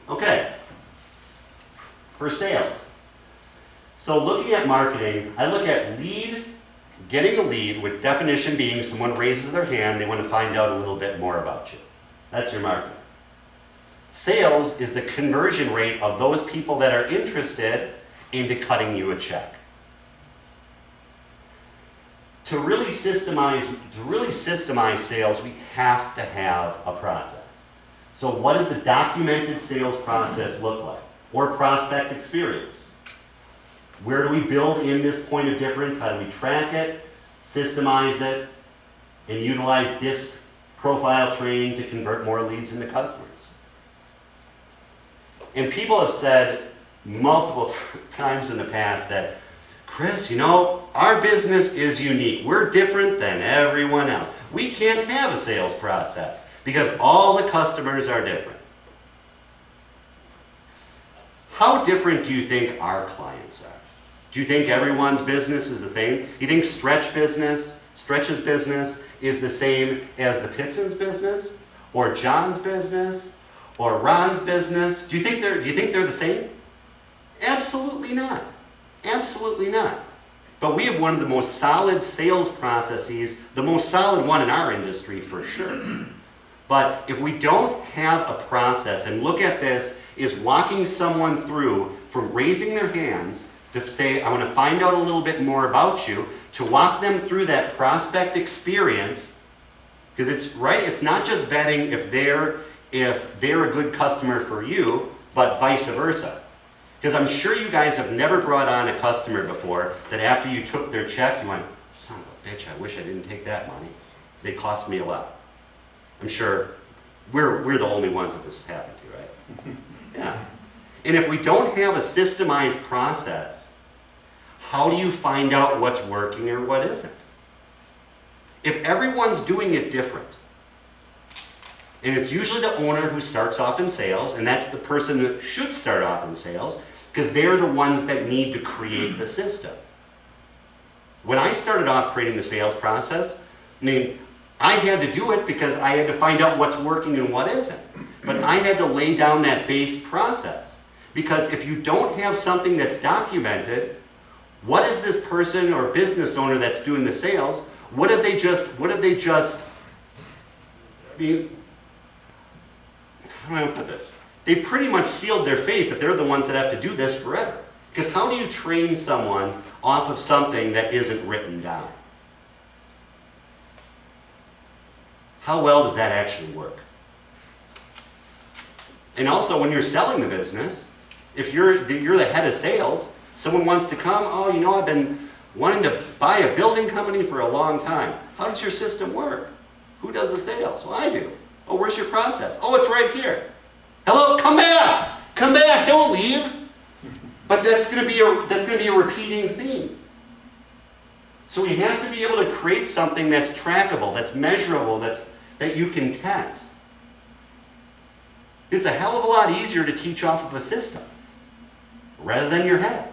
Okay, for sales. So looking at marketing, I look at getting a lead, with definition being someone raises their hand, they want to find out a little bit more about you. That's your marketing. Sales is the conversion rate of those people that are interested into cutting you a check. To really systemize sales, we have to have a process. So what does the documented sales process look like? Or prospect experience? Where do we build in this point of difference? How do we track it, systemize it, and utilize DISC profile training to convert more leads into customers? And people have said multiple times in the past that, Chris, you know, our business is unique. We're different than everyone else. We can't have a sales process because all the customers are different. How different do you think our clients are? Do you think everyone's business is the same? Do you think Stretch's business is the same as the Pitson's business, or John's business, or Ron's business? Do you think they're the same? Absolutely not. Absolutely not. But we have one of the most solid sales processes, the most solid one in our industry for sure. But if we don't have a process, and look at this, is walking someone through from raising their hands to say, I want to find out a little bit more about you, to walk them through that prospect experience, because it's not just vetting if they're a good customer for you, but vice versa. Because I'm sure you guys have never brought on a customer before that after you took their check, you went, son of a bitch, I wish I didn't take that money, because they cost me a lot. I'm sure we're the only ones that this has happened to, right? Yeah. And if we don't have a systemized process, how do you find out what's working or what isn't? If everyone's doing it different, and it's usually the owner who starts off in sales, and that's the person that should start off in sales, because they're the ones that need to create the system. When I started off creating the sales process, I had to do it because I had to find out what's working and what isn't. But I had to lay down that base process. Because if you don't have something that's documented, what is this person or business owner that's doing the sales, how do I put this? They pretty much sealed their fate that they're the ones that have to do this forever. Because how do you train someone off of something that isn't written down? How well does that actually work? And also, when you're selling the business, if you're the head of sales, someone wants to come, oh, you know, I've been wanting to buy a building company for a long time. How does your system work? Who does the sales? Well, I do. Oh, where's your process? Oh, it's right here. Hello, come back! Come back, don't leave. But that's going to be a repeating theme. So we have to be able to create something that's trackable, that's measurable, that you can test. It's a hell of a lot easier to teach off of a system rather than your head.